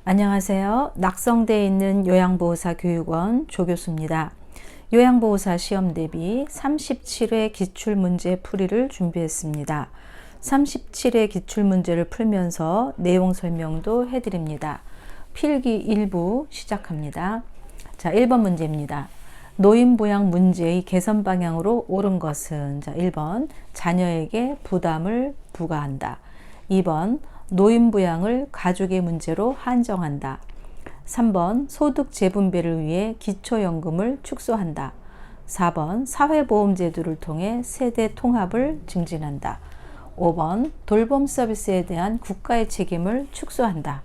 안녕하세요. 낙성대에 있는 요양보호사 교육원 조교수입니다. 요양보호사 시험 대비 37회 기출문제 풀이를 준비했습니다. 37회 기출문제를 풀면서 내용 설명도 해드립니다. 필기 1부 시작합니다. 자, 1번 문제입니다. 노인부양 문제의 개선 방향으로 옳은 것은? 자, 1번 자녀에게 부담을 부과한다. 2번 노인부양을 가족의 문제로 한정한다. 3번 소득 재분배를 위해 기초연금을 축소한다. 4번 사회보험제도를 통해 세대 통합을 증진한다. 5번 돌봄 서비스에 대한 국가의 책임을 축소한다.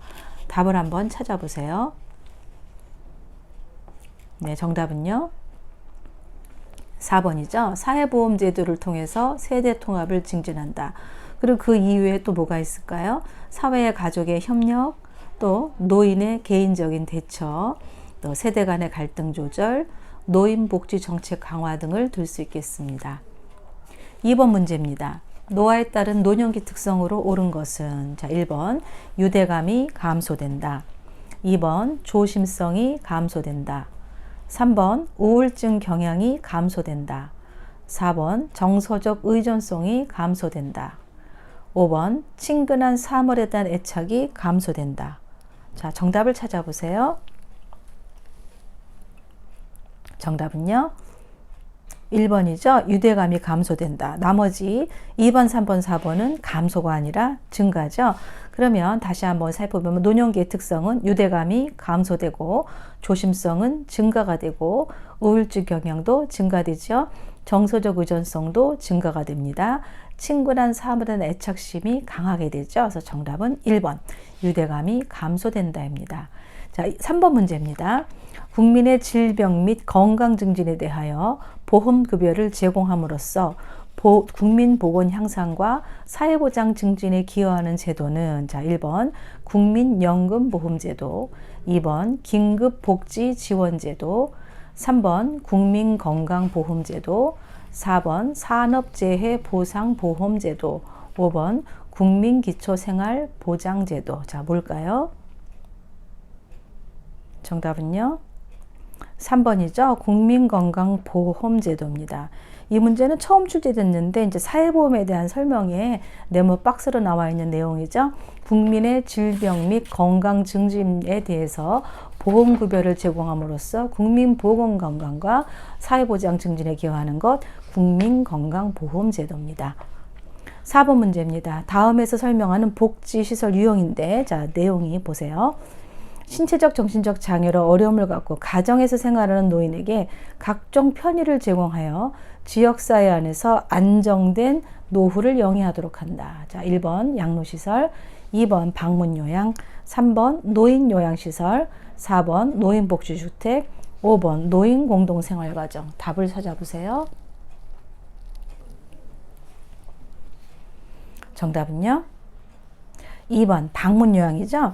답을 한번 찾아보세요. 네, 정답은요 4번이죠. 사회보험제도를 통해서 세대 통합을 증진한다. 그리고 그 이후에 또 뭐가 있을까요? 사회와 가족의 협력, 또 노인의 개인적인 대처, 또 세대 간의 갈등 조절, 노인 복지 정책 강화 등을 들 수 있겠습니다. 2번 문제입니다. 노화에 따른 노년기 특성으로 옳은 것은? 자, 1번 유대감이 감소된다. 2번 조심성이 감소된다. 3번 우울증 경향이 감소된다. 4번 정서적 의존성이 감소된다. 5번 친근한 사물에 대한 애착이 감소된다. 자, 정답을 찾아보세요. 정답은요 1번이죠. 유대감이 감소된다. 나머지 2번, 3번, 4번은 감소가 아니라 증가죠. 그러면 다시 한번 살펴보면 노년기의 특성은 유대감이 감소되고 조심성은 증가가 되고 우울증 경향도 증가되죠. 정서적 의존성도 증가가 됩니다. 친근한 사물에 대한 애착심이 강하게 되죠. 그래서 정답은 1번 유대감이 감소된다입니다. 자, 3번 문제입니다. 국민의 질병 및 건강 증진에 대하여 보험급여를 제공함으로써 국민보건 향상과 사회보장 증진에 기여하는 제도는? 자, 1번 국민연금보험제도, 2번 긴급복지지원제도, 3번 국민건강보험제도, 4번 산업재해보상보험제도, 5번 국민기초생활보장제도. 자, 뭘까요? 정답은요 3번이죠. 국민건강보험제도입니다. 이 문제는 처음 출제됐는데 이제 사회보험에 대한 설명에 네모 박스로 나와 있는 내용이죠. 국민의 질병 및 건강 증진에 대해서 보험급여를 제공함으로써 국민보건건강과 사회보장 증진에 기여하는 것, 국민건강보험제도입니다. 4번 문제입니다. 다음에서 설명하는 복지시설 유형인데, 자, 내용이 보세요. 신체적 정신적 장애로 어려움을 갖고 가정에서 생활하는 노인에게 각종 편의를 제공하여 지역사회 안에서 안정된 노후를 영위하도록 한다. 자, 1번 양로시설, 2번 방문요양, 3번 노인요양시설, 4번 노인복지주택, 5번 노인공동생활가정. 답을 찾아보세요. 정답은요 2번 방문요양이죠.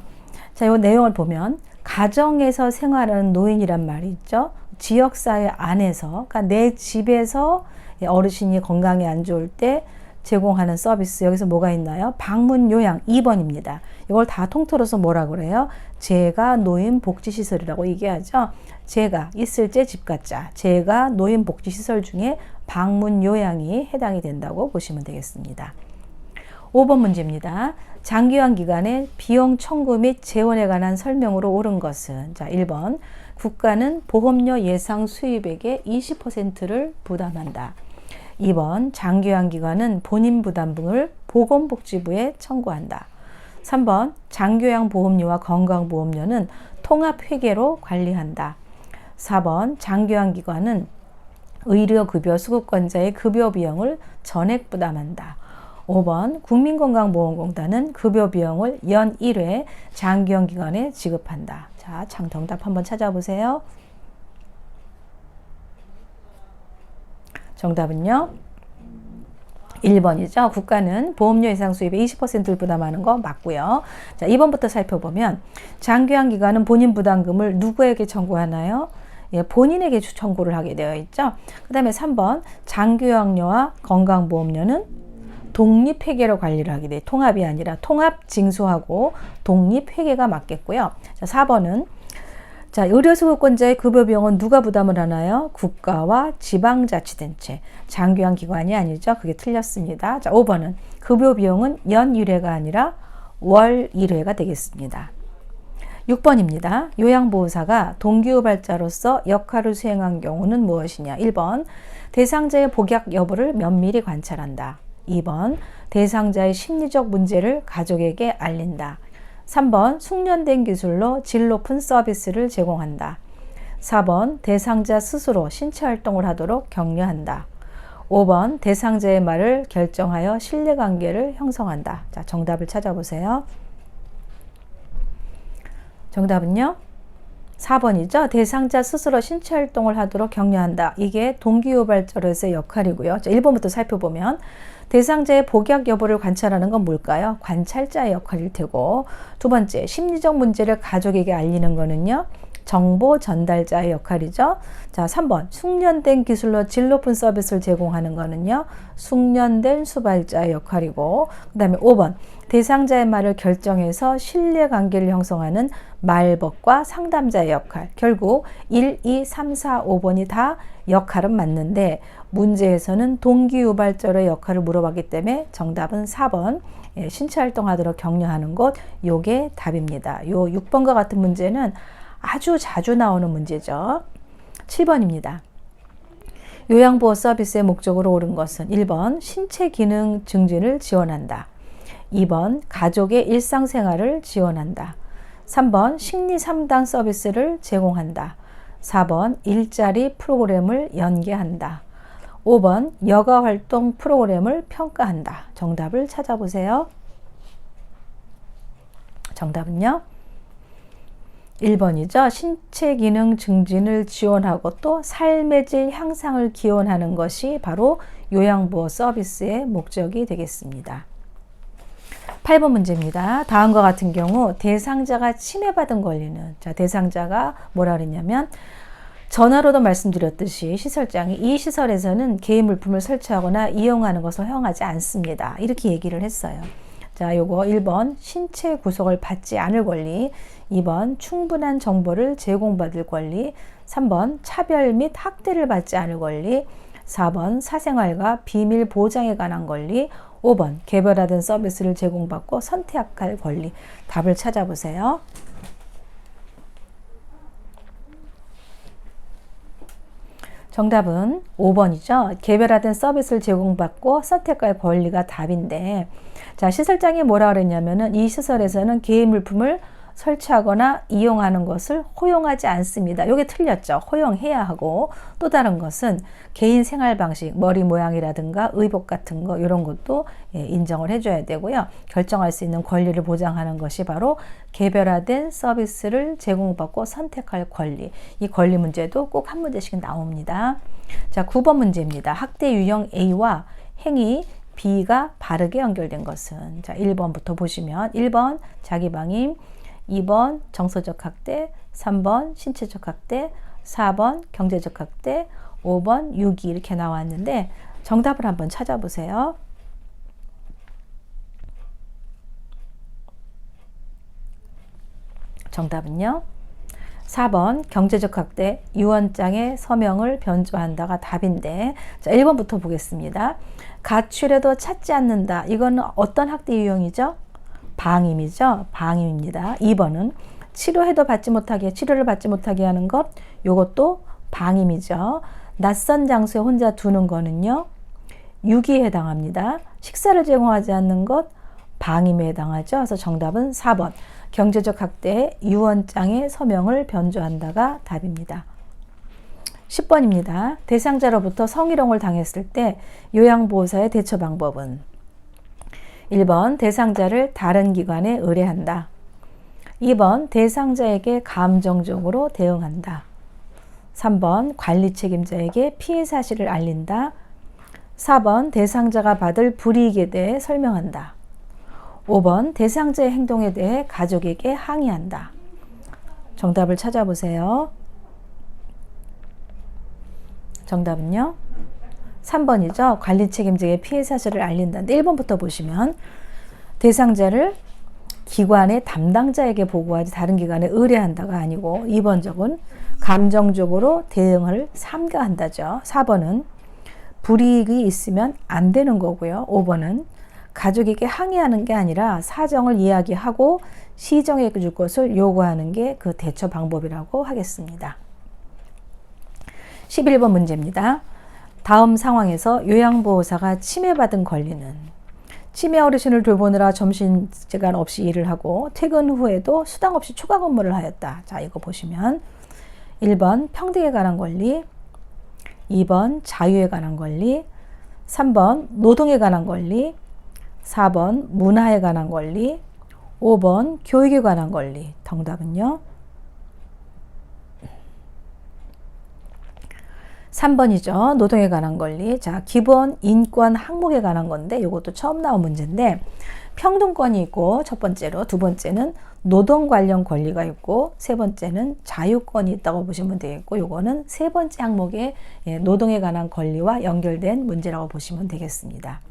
자, 이 내용을 보면 가정에서 생활하는 노인이란 말이 있죠. 지역사회 안에서, 그러니까 내 집에서 어르신이 건강이 안 좋을 때 제공하는 서비스. 여기서 뭐가 있나요? 방문요양 2번입니다. 이걸 다 통틀어서 뭐라고 그래요? 재가 노인복지시설이라고 얘기하죠. 재가 있을 때 집가자, 재가 노인복지시설 중에 방문요양이 해당이 된다고 보시면 되겠습니다. 5번 문제입니다. 장기요양 기간의 비용 청구 및 재원에 관한 설명으로 옳은 것은? 자, 1번 국가는 보험료 예상 수입액의 20%를 부담한다. 2번 장기요양 기관은 본인 부담분을 보건복지부에 청구한다. 3번 장기요양 보험료와 건강보험료는 통합회계로 관리한다. 4번 장기요양 기관은 의료급여 수급권자의 급여 비용을 전액 부담한다. 5번 국민건강보험공단은 급여 비용을 연 1회 장기요양 기관에 지급한다. 자, 정답 한번 찾아보세요. 정답은요 1번이죠. 국가는 보험료 예상 수입의 20%를 부담하는 거 맞고요. 자, 2번부터 살펴보면 장기요양 기관은 본인 부담금을 누구에게 청구하나요? 예, 본인에게 청구를 하게 되어 있죠. 그 다음에 3번 장기요양료와 건강보험료는 독립회계로 관리를 하게 돼. 통합이 아니라 통합 징수하고 독립회계가 맞겠고요. 자, 4번은 자, 의료수급권자의 급여 비용은 누가 부담을 하나요? 국가와 지방자치단체. 장기관 기관이 아니죠. 그게 틀렸습니다. 자, 5번은 급여 비용은 연 1회가 아니라 월 1회가 되겠습니다. 6번입니다. 요양보호사가 동기유발자로서 역할을 수행한 경우는 무엇이냐? 1번 대상자의 복약 여부를 면밀히 관찰한다. 2번 대상자의 심리적 문제를 가족에게 알린다. 3번 숙련된 기술로 질 높은 서비스를 제공한다. 4번 대상자 스스로 신체활동을 하도록 격려한다. 5번 대상자의 말을 결정하여 신뢰관계를 형성한다. 자, 정답을 찾아보세요. 정답은요? 4번이죠. 대상자 스스로 신체활동을 하도록 격려한다. 이게 동기유발자로서의 역할이고요. 자, 1번부터 살펴보면 대상자의 복약 여부를 관찰하는 건 뭘까요? 관찰자의 역할일 테고, 두 번째 심리적 문제를 가족에게 알리는 거는요, 정보 전달자의 역할이죠. 자, 3번 숙련된 기술로 질 높은 서비스를 제공하는 거는요, 숙련된 수발자의 역할이고, 그 다음에 5번 대상자의 말을 결정해서 신뢰관계를 형성하는 말벗과 상담자의 역할. 결국 1, 2, 3, 4, 5번이 다 역할은 맞는데 문제에서는 동기유발자의 역할을 물어봤기 때문에 정답은 4번 신체활동하도록 격려하는 것, 요게 답입니다. 요 6번과 같은 문제는 아주 자주 나오는 문제죠. 7번입니다. 요양보호 서비스의 목적으로 옳은 것은 1번 신체 기능 증진을 지원한다. 2번 가족의 일상생활을 지원한다. 3번 심리상담 서비스를 제공한다. 4번 일자리 프로그램을 연계한다. 5번 여가활동 프로그램을 평가한다. 정답을 찾아보세요. 정답은요? 1번이죠. 신체 기능 증진을 지원하고 또 삶의 질 향상을 기원하는 것이 바로 요양보호 서비스의 목적이 되겠습니다. 8번 문제입니다. 다음과 같은 경우 대상자가 침해받은 권리는, 자, 대상자가 뭐라 그랬냐면 전화로도 말씀드렸듯이 시설장이 이 시설에서는 개인 물품을 설치하거나 이용하는 것을 허용하지 않습니다. 이렇게 얘기를 했어요. 자, 요거 1번 신체 구속을 받지 않을 권리, 2번 충분한 정보를 제공받을 권리, 3번 차별 및 학대를 받지 않을 권리, 4번 사생활과 비밀 보장에 관한 권리, 5번 개별화된 서비스를 제공받고 선택할 권리. 답을 찾아보세요. 정답은 5번이죠. 개별화된 서비스를 제공받고 선택할 권리가 답인데, 자, 시설장이 뭐라 그랬냐면은 이 시설에서는 개인 물품을 설치하거나 이용하는 것을 허용하지 않습니다. 이게 틀렸죠. 허용해야 하고, 또 다른 것은 개인 생활 방식, 머리 모양이라든가 의복 같은 거 이런 것도 인정을 해줘야 되고요. 결정할 수 있는 권리를 보장하는 것이 바로 개별화된 서비스를 제공받고 선택할 권리. 이 권리 문제도 꼭 한 문제씩 나옵니다. 자, 9번 문제입니다. 학대 유형 A와 행위 B가 바르게 연결된 것은, 자, 1번부터 보시면 1번 자기방임, 2번 정서적 학대, 3번 신체적 학대, 4번 경제적 학대, 5번 유기 이렇게 나왔는데 정답을 한번 찾아보세요. 정답은요? 4번 경제적 학대, 유언장의 서명을 변조한다가 답인데, 자, 1번부터 보겠습니다. 가출해도 찾지 않는다. 이거는 어떤 학대 유형이죠? 방임이죠. 방임입니다. 2번은 치료를 받지 못하게 하는 것, 요것도 방임이죠. 낯선 장소에 혼자 두는 거는요, 유기에 해당합니다. 식사를 제공하지 않는 것, 방임에 해당하죠. 그래서 정답은 4번 경제적 학대의 유언장의 서명을 변조한다가 답입니다. 10번입니다. 대상자로부터 성희롱을 당했을 때 요양보호사의 대처 방법은 1번 대상자를 다른 기관에 의뢰한다. 2번 대상자에게 감정적으로 대응한다. 3번 관리 책임자에게 피해 사실을 알린다. 4번 대상자가 받을 불이익에 대해 설명한다. 5번 대상자의 행동에 대해 가족에게 항의한다. 정답을 찾아보세요. 정답은요? 3번이죠. 관리 책임자에게 피해 사실을 알린다. 1번부터 보시면 대상자를 기관의 담당자에게 보고하지 다른 기관에 의뢰한다가 아니고 2번 적은 감정적으로 대응을 삼가한다죠. 4번은 불이익이 있으면 안 되는 거고요. 5번은 가족에게 항의하는 게 아니라 사정을 이야기하고 시정해 줄 것을 요구하는 게 그 대처 방법이라고 하겠습니다. 11번 문제입니다. 다음 상황에서 요양보호사가 침해받은 권리는 치매 어르신을 돌보느라 점심시간 없이 일을 하고 퇴근 후에도 수당 없이 추가 근무를 하였다. 자, 이거 보시면 1번 평등에 관한 권리, 2번 자유에 관한 권리, 3번 노동에 관한 권리, 4번 문화에 관한 권리, 5번 교육에 관한 권리. 정답은요? 3번이죠. 노동에 관한 권리. 자, 기본 인권 항목에 관한 건데 이것도 처음 나온 문제인데 평등권이 있고 첫 번째로, 두 번째는 노동 관련 권리가 있고 세 번째는 자유권이 있다고 보시면 되겠고 요거는 세 번째 항목의 노동에 관한 권리와 연결된 문제라고 보시면 되겠습니다.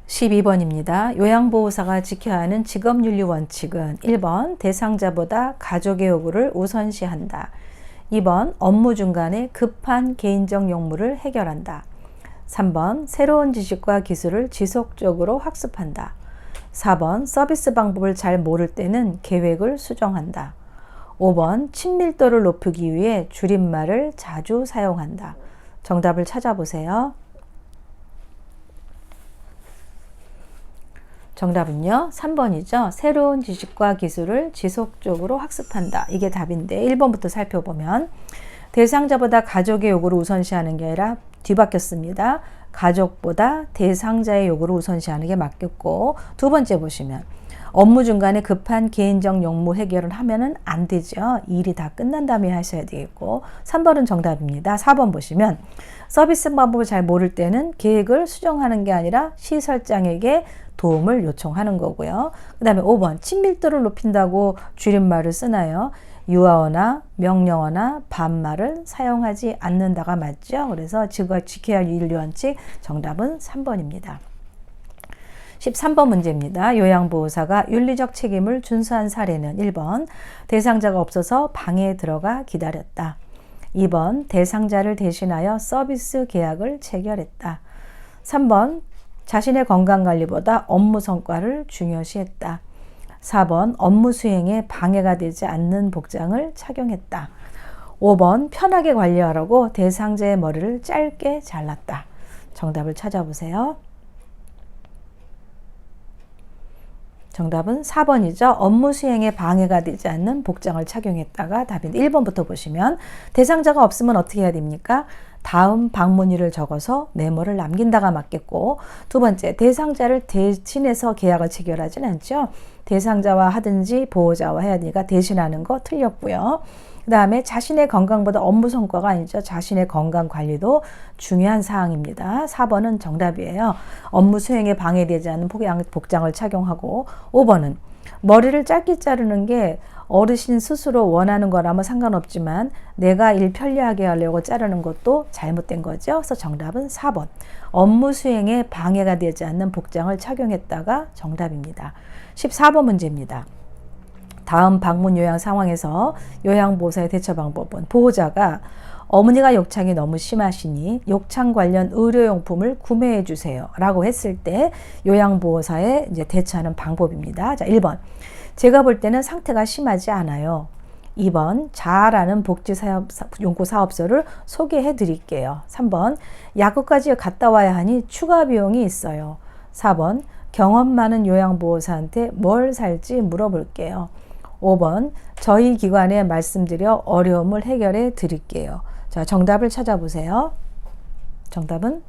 12번입니다. 요양보호사가 지켜야 하는 직업윤리 원칙은 1번 대상자보다 가족의 요구를 우선시한다. 2번 업무 중간에 급한 개인적 용무를 해결한다. 3번 새로운 지식과 기술을 지속적으로 학습한다. 4번 서비스 방법을 잘 모를 때는 계획을 수정한다. 5번 친밀도를 높이기 위해 줄임말을 자주 사용한다. 정답을 찾아보세요. 정답은요 3번이죠. 새로운 지식과 기술을 지속적으로 학습한다. 이게 답인데 1번부터 살펴보면 대상자보다 가족의 요구를 우선시하는 게 아니라 뒤바뀌었습니다. 가족보다 대상자의 요구를 우선시하는 게 맞겠고 두 번째 보시면 업무 중간에 급한 개인적 용무 해결을 하면은 안 되죠. 일이 다 끝난 다음에 하셔야 되겠고 3번은 정답입니다. 4번 보시면 서비스 방법을 잘 모를 때는 계획을 수정하는 게 아니라 시설장에게 도움을 요청하는 거고요. 그 다음에 5번 친밀도를 높인다고 줄임말을 쓰나요? 유아어나 명령어나 반말을 사용하지 않는다가 맞죠. 그래서 지켜야 할 윤리원칙 정답은 3번입니다. 13번 문제입니다. 요양보호사가 윤리적 책임을 준수한 사례는 1번 대상자가 없어서 방에 들어가 기다렸다. 2번 대상자를 대신하여 서비스 계약을 체결했다. 3번 자신의 건강관리보다 업무 성과를 중요시했다. 4번 업무 수행에 방해가 되지 않는 복장을 착용했다. 5번 편하게 관리하라고 대상자의 머리를 짧게 잘랐다. 정답을 찾아보세요. 정답은 4번이죠. 업무 수행에 방해가 되지 않는 복장을 착용했다가 답인데 1번부터 보시면 대상자가 없으면 어떻게 해야 됩니까? 다음 방문일을 적어서 메모를 남긴다가 맞겠고 두 번째 대상자를 대신해서 계약을 체결하진 않죠. 대상자와 하든지 보호자와 해야 되니까 대신하는 거 틀렸고요. 그 다음에 자신의 건강보다 업무 성과가 아니죠. 자신의 건강 관리도 중요한 사항입니다. 4번은 정답이에요. 업무 수행에 방해되지 않는 복장을 착용하고 5번은 머리를 짧게 자르는 게 어르신 스스로 원하는 거라면 상관없지만 내가 일 편리하게 하려고 자르는 것도 잘못된 거죠. 그래서 정답은 4번. 업무 수행에 방해가 되지 않는 복장을 착용했다가 정답입니다. 14번 문제입니다. 다음 방문 요양 상황에서 요양보호사의 대처 방법은 보호자가 어머니가 욕창이 너무 심하시니 욕창 관련 의료용품을 구매해 주세요 라고 했을 때 요양보호사의 이제 대처하는 방법입니다. 자, 1번 제가 볼 때는 상태가 심하지 않아요. 2번 잘 아는 복지용구사업소를 소개해 드릴게요. 3번 약국까지 갔다 와야 하니 추가 비용이 있어요. 4번 경험 많은 요양보호사한테 뭘 살지 물어볼게요. 5번 저희 기관에 말씀드려 어려움을 해결해 드릴게요. 자, 정답을 찾아보세요. 정답은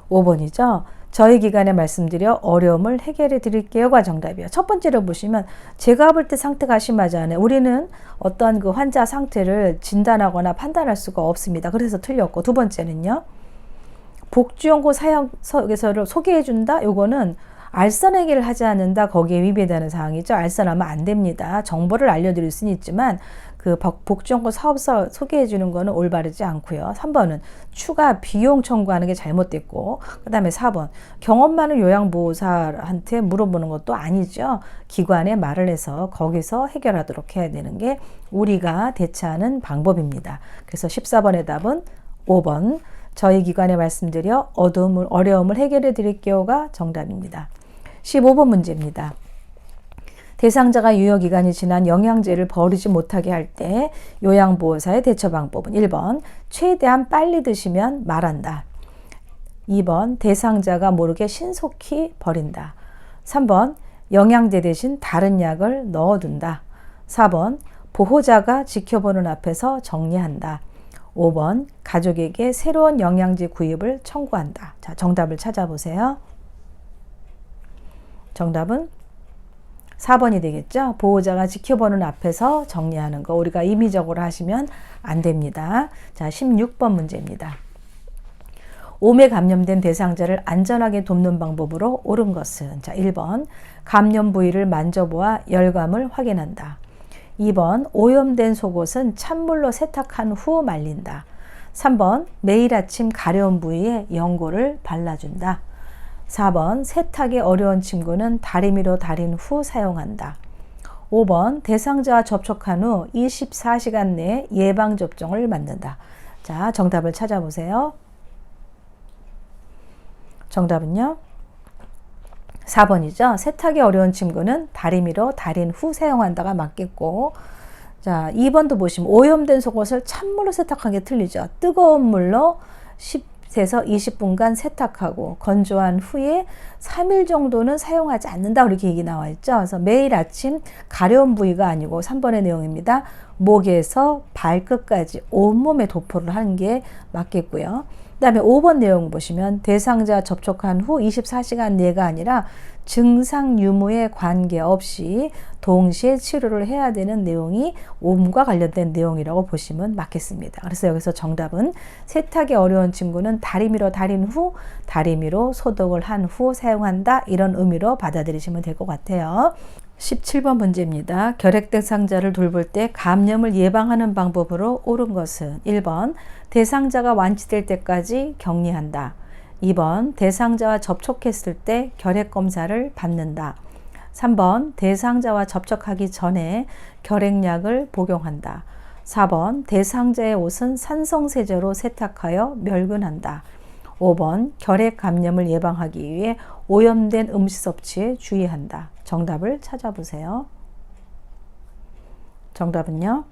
5번이죠. 저희 기관에 말씀드려 어려움을 해결해 드릴게요가 정답이에요. 첫 번째로 보시면 제가 볼 때 상태가 심하지 않아요. 우리는 어떤 그 환자 상태를 진단하거나 판단할 수가 없습니다. 그래서 틀렸고 두 번째는요. 복지용구 사용서를 소개해 준다. 요거는 알선행위를 하지 않는다. 거기에 위배되는 사항이죠. 알선하면 안 됩니다. 정보를 알려드릴 수는 있지만 그 복지연구 사업서 소개해 주는 거는 올바르지 않고요. 3번은 추가 비용 청구하는 게 잘못됐고, 그 다음에 4번 경험 많은 요양보호사한테 물어보는 것도 아니죠. 기관에 말을 해서 거기서 해결하도록 해야 되는 게 우리가 대처하는 방법입니다. 그래서 14번의 답은 5번 저희 기관에 말씀드려 어려움을 해결해 드릴게요가 정답입니다. 15번 문제입니다. 대상자가 유효기간이 지난 영양제를 버리지 못하게 할 때 요양보호사의 대처 방법은 1번 최대한 빨리 드시면 말한다. 2번 대상자가 모르게 신속히 버린다. 3번 영양제 대신 다른 약을 넣어둔다. 4번 보호자가 지켜보는 앞에서 정리한다. 5번 가족에게 새로운 영양제 구입을 청구한다. 자, 정답을 찾아보세요. 정답은 4번이 되겠죠. 보호자가 지켜보는 앞에서 정리하는 거 우리가 임의적으로 하시면 안 됩니다. 자, 16번 문제입니다. 몸에 감염된 대상자를 안전하게 돕는 방법으로 옳은 것은 자, 1번 감염 부위를 만져보아 열감을 확인한다. 2번 오염된 속옷은 찬물로 세탁한 후 말린다. 3번 매일 아침 가려운 부위에 연고를 발라준다. 4번 세탁이 어려운 침구는 다리미로 다린 후 사용한다. 5번 대상자와 접촉한 후 24시간 내에 예방접종을 맞는다. 자, 정답을 찾아보세요. 정답은요 4번이죠. 세탁이 어려운 침구는 다리미로 다린 후 사용한다가 맞겠고, 자 2번도 보시면 오염된 속옷을 찬물로 세탁한 게 틀리죠. 뜨거운 물로 10에서 20분간 세탁하고 건조한 후에 3일 정도는 사용하지 않는다 이렇게 얘기 나와 있죠. 그래서 매일 아침 가려운 부위가 아니고 3번의 내용입니다. 목에서 발끝까지 온몸에 도포를 하는 게 맞겠고요. 그 다음에 5번 내용 보시면 대상자 접촉한 후 24시간 내가 아니라 증상 유무에 관계없이 동시에 치료를 해야 되는 내용이 몸과 관련된 내용이라고 보시면 맞겠습니다. 그래서 여기서 정답은 세탁이 어려운 친구는 다리미로 다린 후 다리미로 소독을 한 후 사용한다 이런 의미로 받아들이시면 될 것 같아요. 17번 문제입니다. 결핵 대상자를 돌볼 때 감염을 예방하는 방법으로 옳은 것은 1번 대상자가 완치될 때까지 격리한다. 2번 대상자와 접촉했을 때 결핵 검사를 받는다. 3번 대상자와 접촉하기 전에 결핵약을 복용한다. 4번 대상자의 옷은 산성세제로 세탁하여 멸균한다. 5번 결핵 감염을 예방하기 위해 오염된 음식 섭취에 주의한다. 정답을 찾아보세요. 정답은요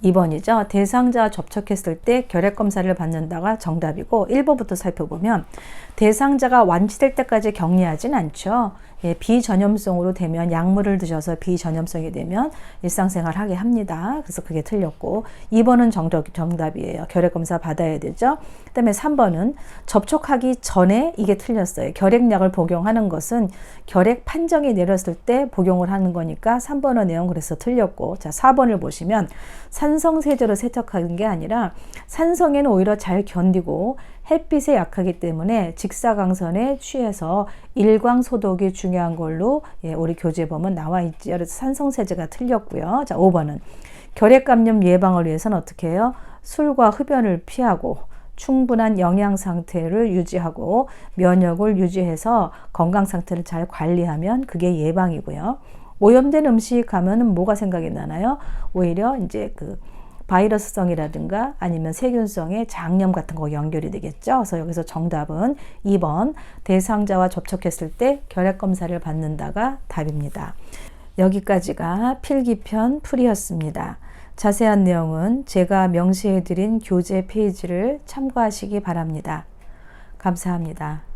2번이죠. 대상자와 접촉했을 때 결핵 검사를 받는다가 정답이고 1번부터 살펴보면 대상자가 완치될 때까지 격리하진 않죠. 예, 비전염성으로 되면 약물을 드셔서 비전염성이 되면 일상생활 하게 합니다. 그래서 그게 틀렸고 2번은 정답이에요. 결핵 검사 받아야 되죠. 그 다음에 3번은 접촉하기 전에 이게 틀렸어요. 결핵약을 복용하는 것은 결핵 판정이 내렸을 때 복용을 하는 거니까 3번의 내용 그래서 틀렸고, 자 4번을 보시면 산성세제로 세척하는 게 아니라 산성에는 오히려 잘 견디고 햇빛에 약하기 때문에 직사광선에 취해서 일광 소독이 중요한 걸로 우리 교재 보면 나와 있죠. 그래서 산성세제가 틀렸고요. 자 5번은 결핵 감염 예방을 위해서는 어떻게 해요? 술과 흡연을 피하고 충분한 영양 상태를 유지하고 면역을 유지해서 건강 상태를 잘 관리하면 그게 예방이고요. 오염된 음식 하면은 뭐가 생각이 나나요? 오히려 이제 그 바이러스성이라든가 아니면 세균성의 장염 같은 거 연결이 되겠죠. 그래서 여기서 정답은 2번 대상자와 접촉했을 때 결핵 검사를 받는다가 답입니다. 여기까지가 필기편 풀이였습니다. 자세한 내용은 제가 명시해드린 교재 페이지를 참고하시기 바랍니다. 감사합니다.